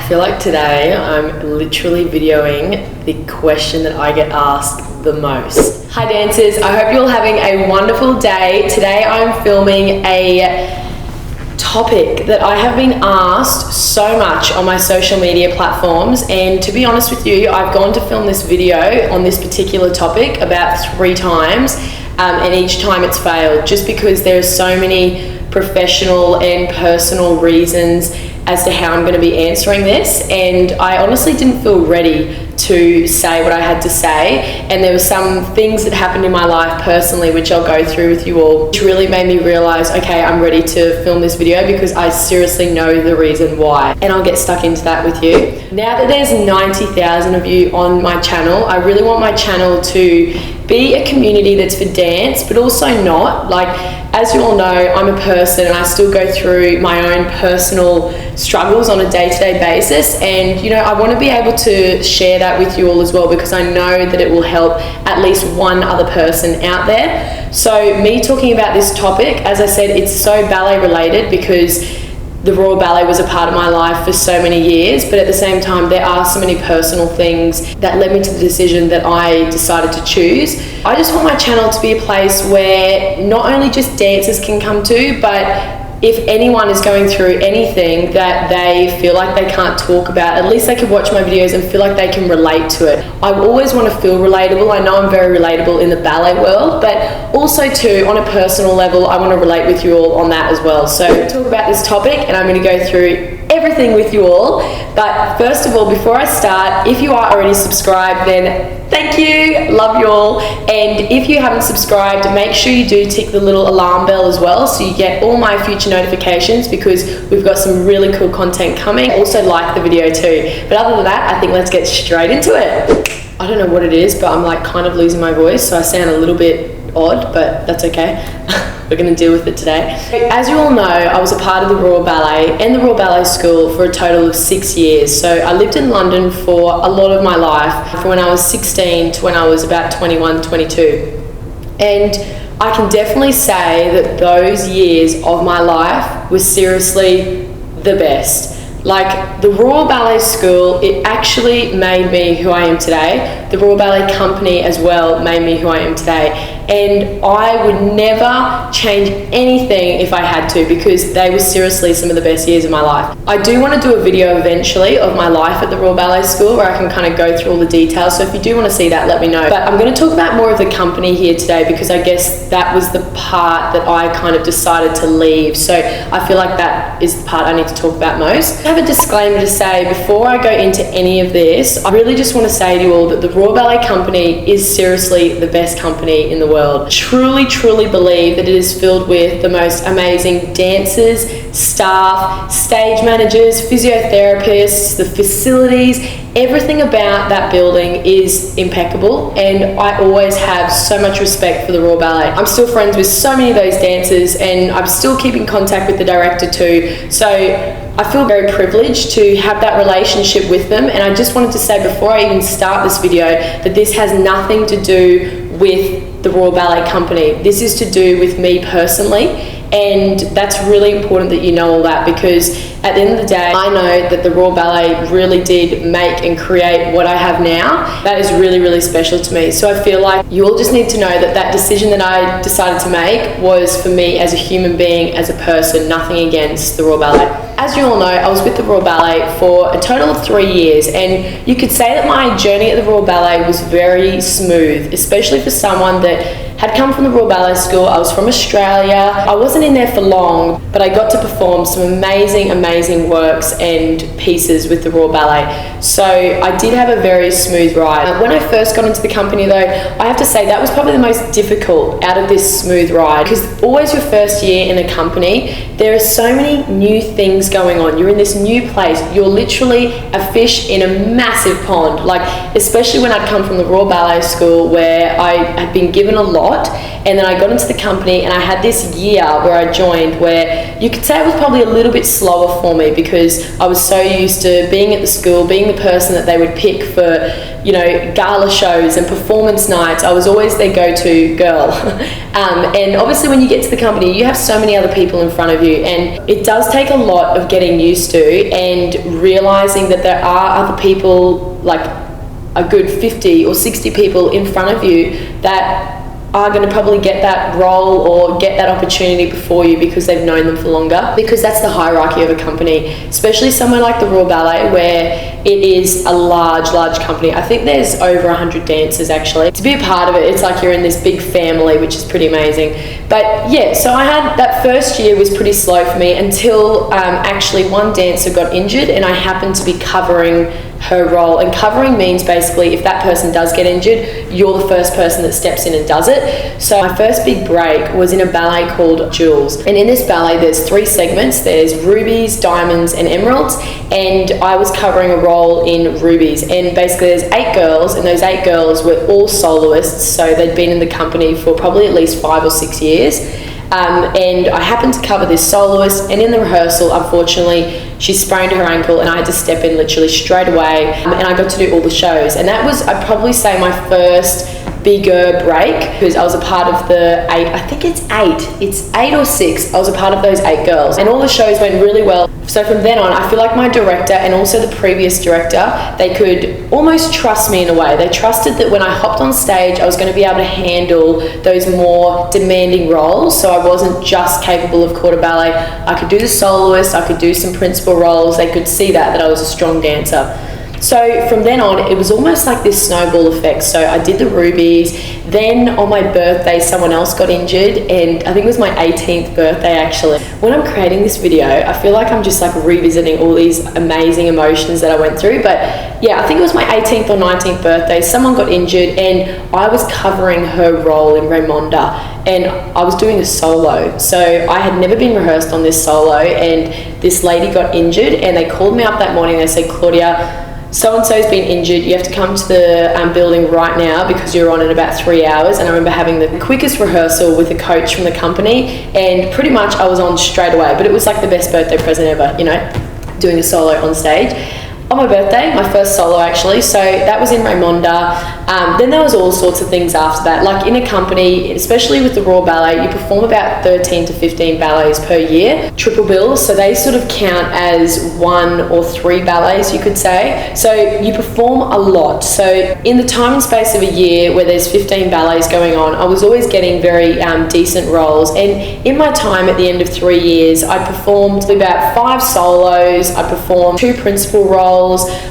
I feel like today I'm literally videoing the question that I get asked the most. Hi dancers, I hope you're all having a wonderful day. Today I'm filming a topic that I have been asked so much on my social media platforms, and to be honest with you, I've gone to film this video on this particular topic about 3 times, and each time it's failed just because there are so many professional and personal reasons as to how I'm going to be answering this, and I honestly didn't feel ready to say what I had to say, and there were some things that happened in my life personally which I'll go through with you all, which really made me realize, okay, I'm ready to film this video because I seriously know the reason why, and I'll get stuck into that with you. Now that there's 90,000 of you on my channel, I really want my channel to be a community that's for dance, but also not. Like, as you all know, I'm a person and I still go through my own personal struggles on a day-to-day basis, and you know, I want to be able to share that with you all as well, because I know that it will help at least one other person out there. So me talking about this topic, as I said, it's so ballet related because the Royal Ballet was a part of my life for so many years, but at the same time there are so many personal things that led me to the decision that I decided to choose. I just want my channel to be a place where not only just dancers can come to, but if anyone is going through anything that they feel like they can't talk about, at least they can watch my videos and feel like they can relate to it. I always want to feel relatable. I know I'm very relatable in the ballet world, but also too, on a personal level, I want to relate with you all on that as well. So talk about this topic, and I'm going to go through everything with you all. But first of all, before I start, if you are already subscribed, then thank you, love you all. And if you haven't subscribed, make sure you do tick the little alarm bell as well, so you get all my future notifications, because we've got some really cool content coming. Also like the video too. But other than that, I think let's get straight into it. I don't know what it is, but I'm like kind of losing my voice, so I sound a little bit odd, but that's okay. We're going to deal with it today. As you all know, I was a part of the Royal Ballet and the Royal Ballet School for a total of 6 years. So I lived in London for a lot of my life, from when I was 16 to when I was about 21, 22. And I can definitely say that those years of my life were seriously the best. Like, the Royal Ballet School, it actually made me who I am today. The Royal Ballet Company as well made me who I am today. And I would never change anything if I had to, because they were seriously some of the best years of my life. I do want to do a video eventually of my life at the Royal Ballet School where I can kind of go through all the details. So if you do want to see that, let me know. But I'm going to talk about more of the company here today, because I guess that was the part that I kind of decided to leave. So I feel like that is the part I need to talk about most. I have a disclaimer to say before I go into any of this. I really just want to say to you all that the Royal Ballet Company is seriously the best company in the world. Truly believe that it is filled with the most amazing dancers, staff, stage managers, physiotherapists, the facilities. Everything about that building is impeccable, and I always have so much respect for the Royal Ballet. I'm still friends with so many of those dancers, and I'm still keeping contact with the director too. So I feel very privileged to have that relationship with them, and I just wanted to say before I even start this video that this has nothing to do with the Royal Ballet Company. This is to do with me personally, and that's really important that you know all that, because at the end of the day, I know that the Royal Ballet really did make and create what I have now. That is really special to me. So I feel like you all just need to know that that decision that I decided to make was for me as a human being, as a person, nothing against the Royal Ballet. As you all know, I was with the Royal Ballet for a total of 3 years, and you could say that my journey at the Royal Ballet was very smooth, especially for someone that had come from the Royal Ballet School. I was from Australia. I wasn't in there for long, but I got to perform some amazing works and pieces with the Royal Ballet. So I did have a very smooth ride. When I first got into the company though, I have to say that was probably the most difficult out of this smooth ride, because always your first year in a company, there are so many new things going on. You're in this new place. You're literally a fish in a massive pond. Like, especially when I'd come from the Royal Ballet School, where I had been given a lot, and then I got into the company and I had this year where I joined where you could say it was probably a little bit slower for me, because I was so used to being at the school, being the person that they would pick for, you know, gala shows and performance nights. I was always their go-to girl. And obviously when you get to the company, you have so many other people in front of you, and it does take a lot of getting used to and realizing that there are other people, like a good 50 or 60 people in front of you that are going to probably get that role or get that opportunity before you because they've known them for longer, because that's the hierarchy of a company, especially somewhere like the Royal Ballet where it is a large company. I think there's over 100 dancers actually. To be a part of it, it's like you're in this big family, which is pretty amazing. But yeah, so I had that first year was pretty slow for me until actually one dancer got injured and I happened to be covering her role. And covering means basically if that person does get injured, you're the first person that steps in and does it. So my first big break was in a ballet called Jewels, and in this ballet there's 3 segments. There's rubies, diamonds and emeralds, and I was covering a role in rubies. And basically there's 8 girls, and those 8 girls were all soloists, so they'd been in the company for probably at least 5 or 6 years. And I happened to cover this soloist, and in the rehearsal, unfortunately, she sprained her ankle and I had to step in literally straight away, and I got to do all the shows. And that was, I'd probably say, my first bigger break, because I was a part of the 8, I think it's 8 or 6, I was a part of those 8 girls, and all the shows went really well. So from then on, I feel like my director and also the previous director, they could almost trust me in a way. They trusted that when I hopped on stage, I was going to be able to handle those more demanding roles. So I wasn't just capable of quarter ballet. I could do the soloist, I could do some principal roles. They could see that I was a strong dancer. So from then on, it was almost like this snowball effect. So I did the rubies, then on my birthday, someone else got injured, and I think it was my 18th birthday actually. When I'm creating this video, I feel like I'm just like revisiting all these amazing emotions that I went through. But yeah, I think it was my 18th or 19th birthday, someone got injured and I was covering her role in Raymonda, and I was doing a solo. So I had never been rehearsed on this solo, and this lady got injured, and they called me up that morning. They said, Claudia, so-and-so's been injured, you have to come to the building right now because you're on in about 3 hours. And I remember having the quickest rehearsal with a coach from the company, and pretty much I was on straight away. But it was like the best birthday present ever, you know, doing a solo on stage. On my birthday, my first solo actually, so that was in Raymonda. Then there was all sorts of things after that. Like in a company, especially with the Royal Ballet, you perform about 13 to 15 ballets per year, triple bills, so they sort of count as 1 or 3 ballets, you could say. So you perform a lot. So in the time and space of a year where there's 15 ballets going on, I was always getting very decent roles. And in my time at the end of 3 years, I performed about 5 solos, I performed 2 principal roles,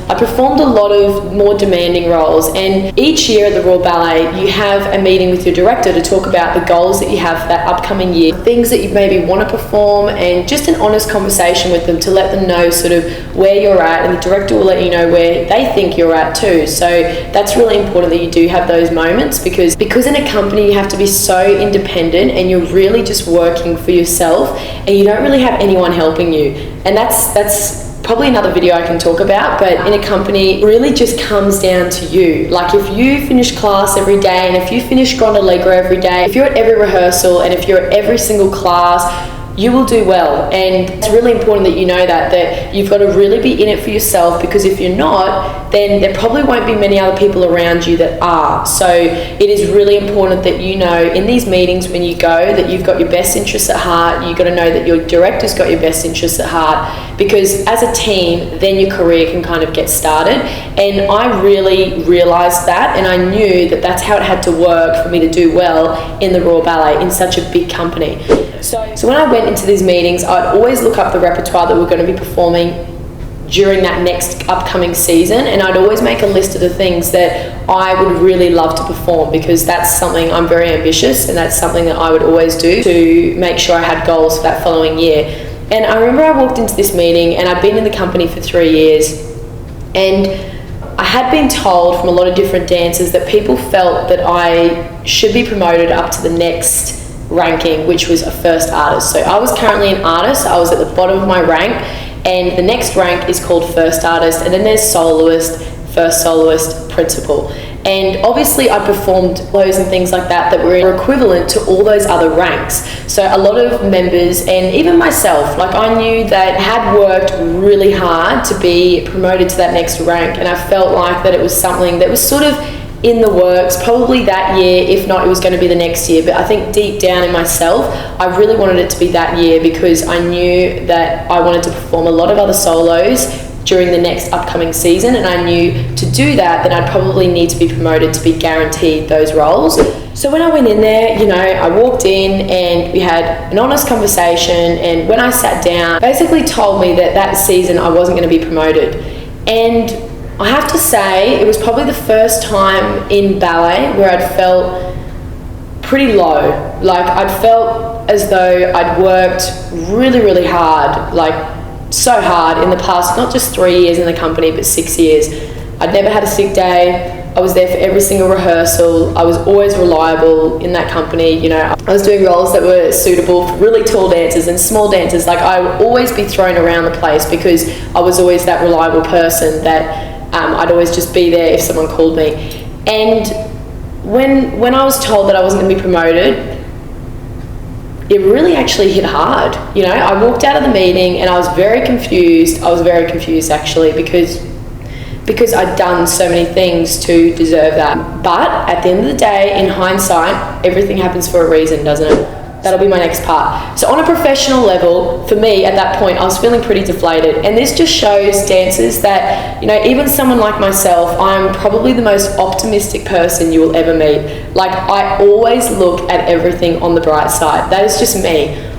I performed a lot of more demanding roles. And each year at the Royal Ballet, you have a meeting with your director to talk about the goals that you have for that upcoming year, things that you maybe want to perform, and just an honest conversation with them to let them know sort of where you're at, and the director will let you know where they think you're at too. So that's really important that you do have those moments, because in a company you have to be so independent and you're really just working for yourself and you don't really have anyone helping you. And that's probably another video I can talk about, but in a company, it really just comes down to you. Like if you finish class every day, and if you finish Grand Allegro every day, if you're at every rehearsal, and if you're at every single class, you will do well. And it's really important that you know that you've got to really be in it for yourself, because if you're not, then there probably won't be many other people around you that are. So it is really important that you know in these meetings when you go that you've got your best interests at heart. You've got to know that your director's got your best interests at heart, because as a team, then your career can kind of get started. And I really realized that, and I knew that that's how it had to work for me to do well in the Royal Ballet in such a big company. So when I went into these meetings, I'd always look up the repertoire that we're going to be performing during that next upcoming season, and I'd always make a list of the things that I would really love to perform, because that's something, I'm very ambitious, and that's something that I would always do to make sure I had goals for that following year. And I remember I walked into this meeting, and I'd been in the company for 3 years, and I had been told from a lot of different dancers that people felt that I should be promoted up to the next ranking, which was a first artist. So I was currently an artist, I was at the bottom of my rank, and the next rank is called first artist, and then there's soloist, first soloist, principal. And obviously I performed flows and things like that were equivalent to all those other ranks. So a lot of members, and even myself, like I knew that I had worked really hard to be promoted to that next rank, and I felt like that it was something that was sort of in the works, probably that year, if not it was going to be the next year. But I think deep down in myself, I really wanted it to be that year, because I knew that I wanted to perform a lot of other solos during the next upcoming season, and I knew to do that, then I'd probably need to be promoted to be guaranteed those roles. So when I went in there, you know, I walked in and we had an honest conversation, and when I sat down, basically told me that that season I wasn't going to be promoted. And I have to say, it was probably the first time in ballet where I'd felt pretty low. Like I'd felt as though I'd worked really, really hard, like so hard in the past, not just 3 years in the company, but 6 years. I'd never had a sick day. I was there for every single rehearsal. I was always reliable in that company. You know, I was doing roles that were suitable for really tall dancers and small dancers. Like I would always be thrown around the place because I was always that reliable person that I'd always just be there if someone called me. And when I was told that I wasn't going to be promoted, it really actually hit hard. You know, I walked out of the meeting and I was very confused. I was very confused actually, because I'd done so many things to deserve that. But at the end of the day, in hindsight, everything happens for a reason, doesn't it? That'll be my next part. So on a professional level, for me at that point, I was feeling pretty deflated. And this just shows dancers that, you know, even someone like myself, I'm probably the most optimistic person you will ever meet. Like I always look at everything on the bright side. That is just me.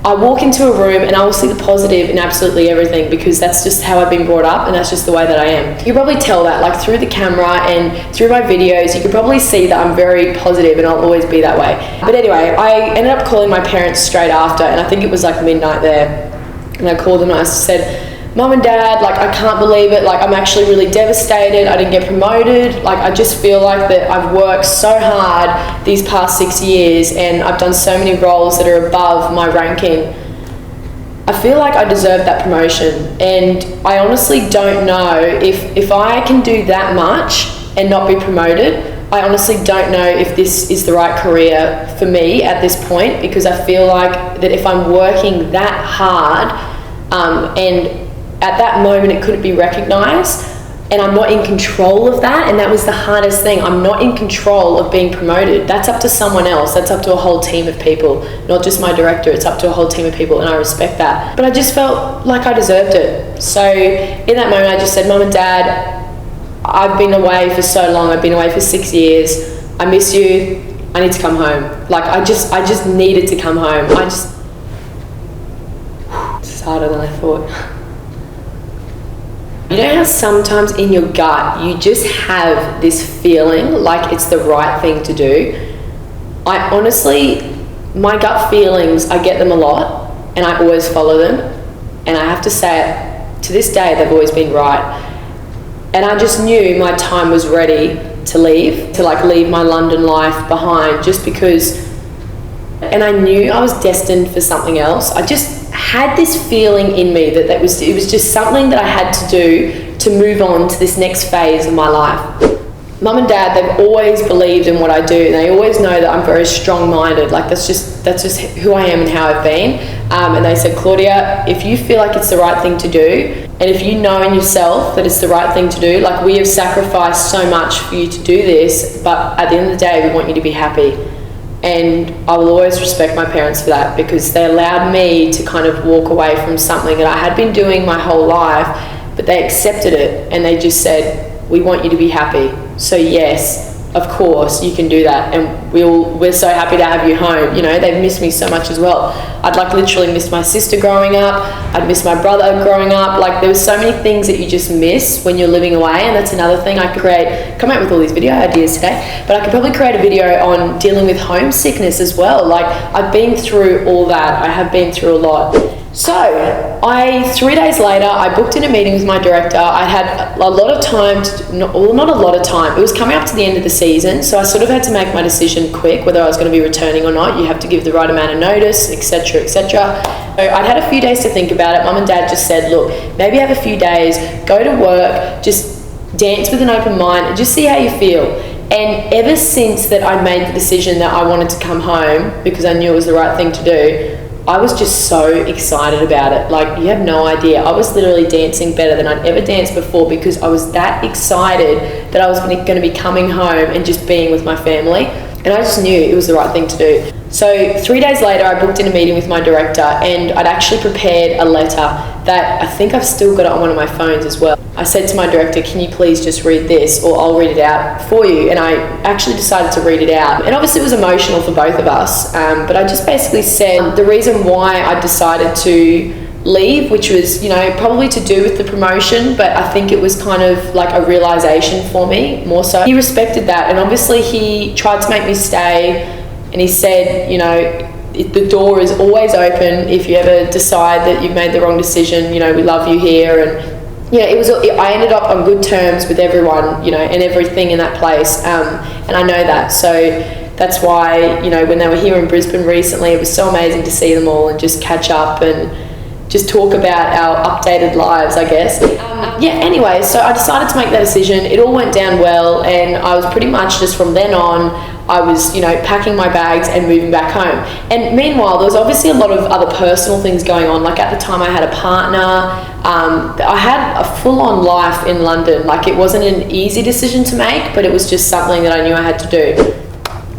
I walk into a room and I will see the positive in absolutely everything, because that's just how I've been brought up and that's just the way that I am. You can probably tell that, like through the camera and through my videos, you can probably see that I'm very positive and I'll always be that way. But anyway, I ended up calling my parents straight after, and I think it was like midnight there. And I called them and I said, Mum and Dad, like I can't believe it, like I'm actually really devastated, I didn't get promoted, like I just feel like that I've worked so hard these past 6 years and I've done so many roles that are above my ranking. I feel like I deserve that promotion, and I honestly don't know if I can do that much and not be promoted. I honestly don't know if this is the right career for me at this point, because I feel like that if I'm working that hard and at that moment it couldn't be recognised, and I'm not in control of that, and that was the hardest thing. I'm not in control of being promoted. That's up to someone else. That's up to a whole team of people, not just my director. It's up to a whole team of people, and I respect that. But I just felt like I deserved it. So in that moment I just said, Mum and Dad, I've been away for so long. I've been away for 6 years. I miss you. I need to come home. Like I just needed to come home. It's harder than I thought. You know how sometimes in your gut you just have this feeling like it's the right thing to do? I honestly, my gut feelings, I get them a lot and I always follow them, and I have to say, to this day they've always been right. And I just knew my time was ready to leave, to like leave my London life behind, just because, and I knew I was destined for something else. I just had this feeling in me that it was just something that I had to do to move on to this next phase of my life. Mum and Dad, they've always believed in what I do, and they always know that I'm very strong-minded. Like that's just who I am and how I've been. And they said, Claudia, if you feel like it's the right thing to do, and if you know in yourself that it's the right thing to do, like we have sacrificed so much for you to do this, but at the end of the day, we want you to be happy. And I will always respect my parents for that, because they allowed me to kind of walk away from something that I had been doing my whole life, but they accepted it and they just said, we want you to be happy. So yes, of course you can do that, and we're so happy to have you home. You know, they've missed me so much as well. I'd like literally missed my sister growing up. I'd missed my brother growing up. Like there was so many things that you just miss when you're living away, and that's another thing. I could come out with all these video ideas today, but I could probably create a video on dealing with homesickness as well. Like I've been through all that. I have been through a lot. So 3 days later, I booked in a meeting with my director. I had a lot of time, not a lot of time. It was coming up to the end of the season, so I sort of had to make my decision quick, whether I was going to be returning or not. You have to give the right amount of notice, etc., etc. So I'd had a few days to think about it. Mum and Dad just said, look, maybe have a few days, go to work, just dance with an open mind and just see how you feel. And ever since that I made the decision that I wanted to come home because I knew it was the right thing to do, I was just so excited about it. Like, you have no idea. I was literally dancing better than I'd ever danced before because I was that excited that I was going to be coming home and just being with my family. And I just knew it was the right thing to do. So 3 days later, I booked in a meeting with my director, and I'd actually prepared a letter that I think I've still got it on one of my phones as well. I said to my director, can you please just read this, or I'll read it out for you? And I actually decided to read it out. And obviously it was emotional for both of us, but I just basically said the reason why I decided to leave, which was, you know, probably to do with the promotion, but I think it was kind of like a realization for me more so. He respected that, and obviously he tried to make me stay, and he said, you know, the door is always open if you ever decide that you've made the wrong decision. You know, we love you here. And yeah, I ended up on good terms with everyone, you know, and everything in that place, and I know that. So that's why, you know, when they were here in Brisbane recently, it was so amazing to see them all and just catch up and just talk about our updated lives, I guess. Yeah, anyway, so I decided to make that decision. It all went down well, and I was pretty much just from then on, I was, you know, packing my bags and moving back home. And meanwhile, there was obviously a lot of other personal things going on. Like, at the time I had a partner, I had a full-on life in London. Like, it wasn't an easy decision to make, but it was just something that I knew I had to do.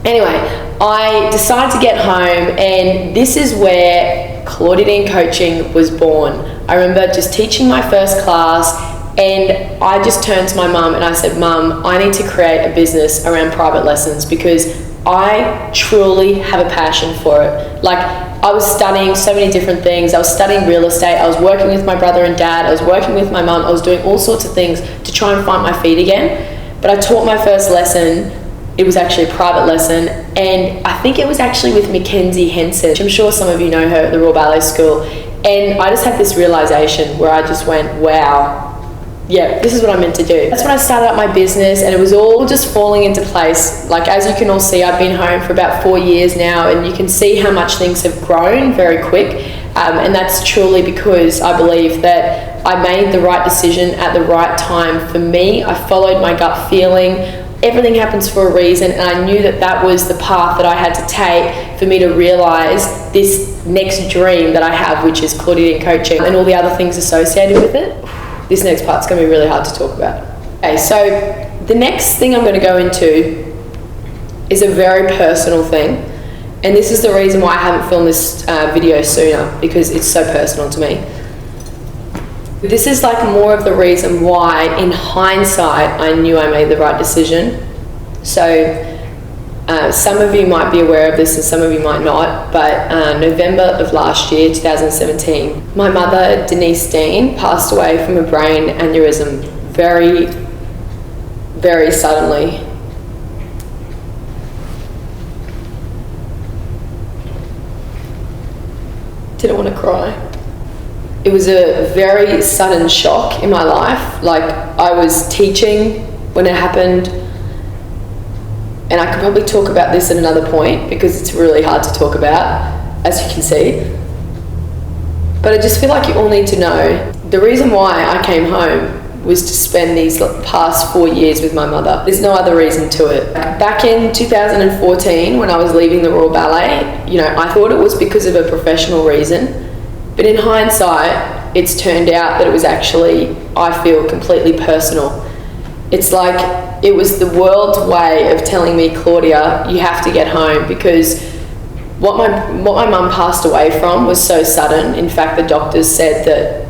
Anyway, I decided to get home, and this is where Claudia Coaching was born. I remember just teaching my first class, and I just turned to my mum and I said, Mum, I need to create a business around private lessons because I truly have a passion for it. Like, I was studying so many different things. I was studying real estate. I was working with my brother and dad. I was working with my mum. I was doing all sorts of things to try and find my feet again. But I taught my first lesson. It was actually a private lesson, and I think it was actually with Mackenzie Henson. I'm sure some of you know her at the Royal Ballet School. And I just had this realization where I just went, wow, yeah, this is what I'm meant to do. That's when I started up my business, and it was all just falling into place. Like, as you can all see, I've been home for about 4 years now, and you can see how much things have grown very quick. And that's truly because I believe that I made the right decision at the right time for me. I followed my gut feeling. Everything happens for a reason, and I knew that that was the path that I had to take for me to realize this next dream that I have, which is Claudia Coaching and all the other things associated with it. This next part's going to be really hard to talk about. Okay, so the next thing I'm going to go into is a very personal thing, and this is the reason why I haven't filmed this video sooner, because it's so personal to me. This is like more of the reason why, in hindsight, I knew I made the right decision. So some of you might be aware of this and some of you might not, but November of last year, 2017, my mother, Denise Dean, passed away from a brain aneurysm very, very suddenly. Didn't want to cry. It was a very sudden shock in my life. Like, I was teaching when it happened, and I could probably talk about this at another point because it's really hard to talk about, as you can see. But I just feel like you all need to know the reason why I came home was to spend these past 4 years with my mother. There's no other reason to it. Back in 2014, when I was leaving the Royal Ballet, you know, I thought it was because of a professional reason. But in hindsight, it's turned out that it was actually, I feel, completely personal. It's like it was the world's way of telling me, Claudia, you have to get home, because what my mum passed away from was so sudden. In fact, the doctors said that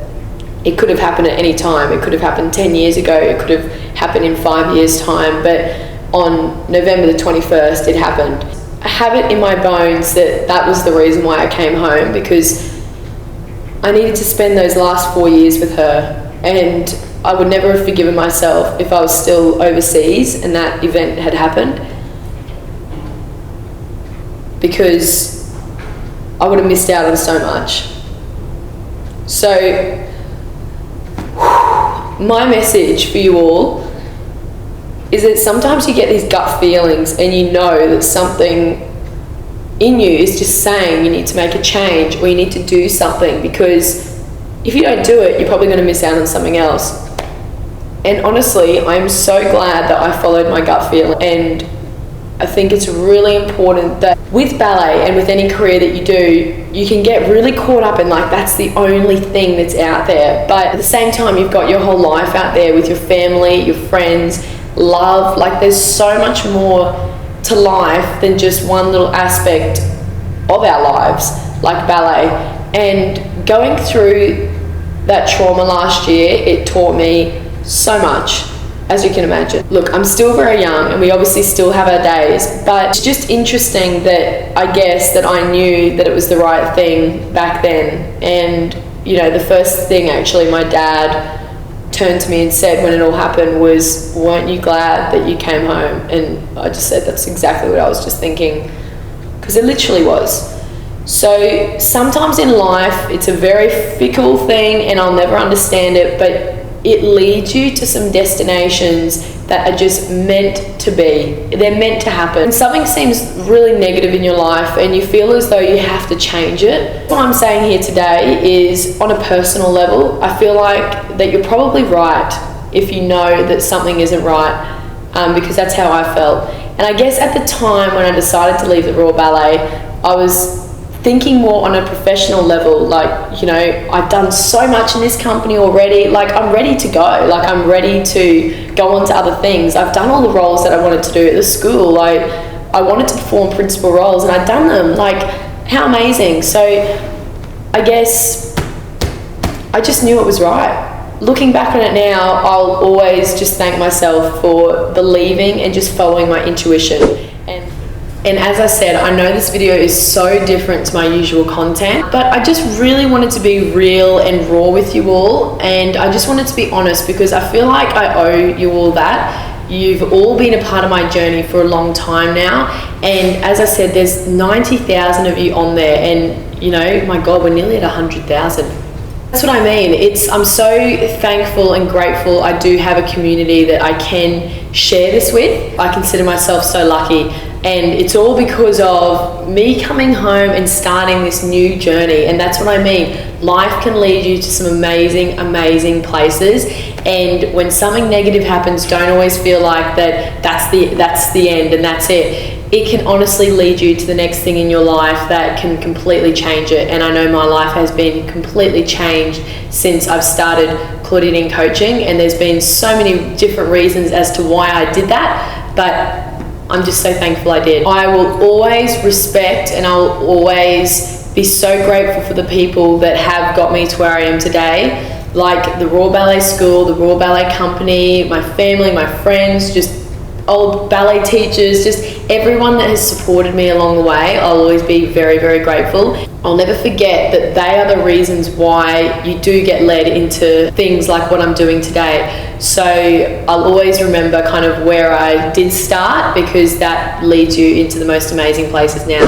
it could have happened at any time. It could have happened 10 years ago. It could have happened in 5 years' time. But on November the 21st, it happened. I have it in my bones that that was the reason why I came home, because I needed to spend those last 4 years with her, and I would never have forgiven myself if I was still overseas and that event had happened, because I would have missed out on so much. So my message for you all is that sometimes you get these gut feelings and you know that something in you is just saying you need to make a change or you need to do something, because if you don't do it, you're probably going to miss out on something else. And honestly, I'm so glad that I followed my gut feeling. And I think it's really important that with ballet and with any career that you do, you can get really caught up in like that's the only thing that's out there. But at the same time, you've got your whole life out there with your family, your friends, love. Like there's so much more to life than just one little aspect of our lives, like ballet. And going through that trauma last year, it taught me so much, as you can imagine. Look, I'm still very young and we obviously still have our days, but it's just interesting that I guess that I knew that it was the right thing back then. And, you know, the first thing actually my dad turned to me and said when it all happened was, weren't you glad that you came home? And I just said, that's exactly what I was just thinking, because it literally was. So sometimes in life, it's a very fickle thing and I'll never understand it, but it leads you to some destinations that are just meant to be. They're meant to happen. When something seems really negative in your life and you feel as though you have to change it, what I'm saying here today is on a personal level, I feel like that you're probably right if you know that something isn't right, because that's how I felt. And I guess at the time when I decided to leave the Royal Ballet, I was thinking more on a professional level, like, you know, I've done so much in this company already, like I'm ready to go, like I'm ready to go on to other things. I've done all the roles that I wanted to do at the school. Like I wanted to perform principal roles and I'd done them. Like how amazing. So I guess I just knew it was right. Looking back on it now, I'll always just thank myself for believing and just following my intuition. And as I said, I know this video is so different to my usual content, but I just really wanted to be real and raw with you all. And I just wanted to be honest because I feel like I owe you all that. You've all been a part of my journey for a long time now. And as I said, there's 90,000 of you on there. And you know, my God, we're nearly at 100,000. That's what I mean. I'm so thankful and grateful I do have a community that I can share this with. I consider myself so lucky. And it's all because of me coming home and starting this new journey. And that's what I mean. Life can lead you to some amazing, amazing places. And when something negative happens, don't always feel like that's the end and that's it. It can honestly lead you to the next thing in your life that can completely change it. And I know my life has been completely changed since I've started Claudia coaching. And there's been so many different reasons as to why I did that. But I'm just so thankful I did. I will always respect and I'll always be so grateful for the people that have got me to where I am today. Like the Royal Ballet School, the Royal Ballet Company, my family, my friends, just old ballet teachers, just everyone that has supported me along the way. I'll always be very, very grateful. I'll never forget that they are the reasons why you do get led into things like what I'm doing today. So I'll always remember kind of where I did start because that leads you into the most amazing places now.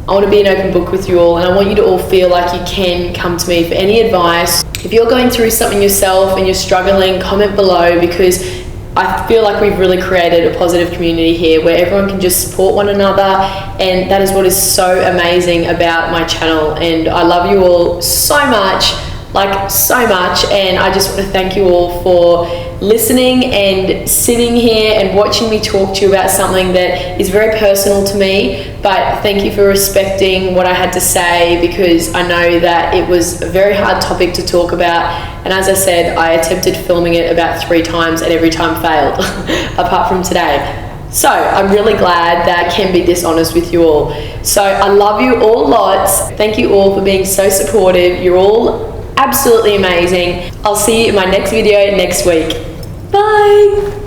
I want to be an open book with you all and I want you to all feel like you can come to me for any advice. If you're going through something yourself and you're struggling, comment below because I feel like we've really created a positive community here where everyone can just support one another, and that is what is so amazing about my channel. And I love you all so much, like so much, and I just want to thank you all for listening and sitting here and watching me talk to you about something that is very personal to me. But thank you for respecting what I had to say because I know that it was a very hard topic to talk about. And as I said, I attempted filming it about 3 times and every time failed, apart from today. So I'm really glad that I can be this honest with you all. So I love you all lots. Thank you all for being so supportive. You're all absolutely amazing. I'll see you in my next video next week. Bye.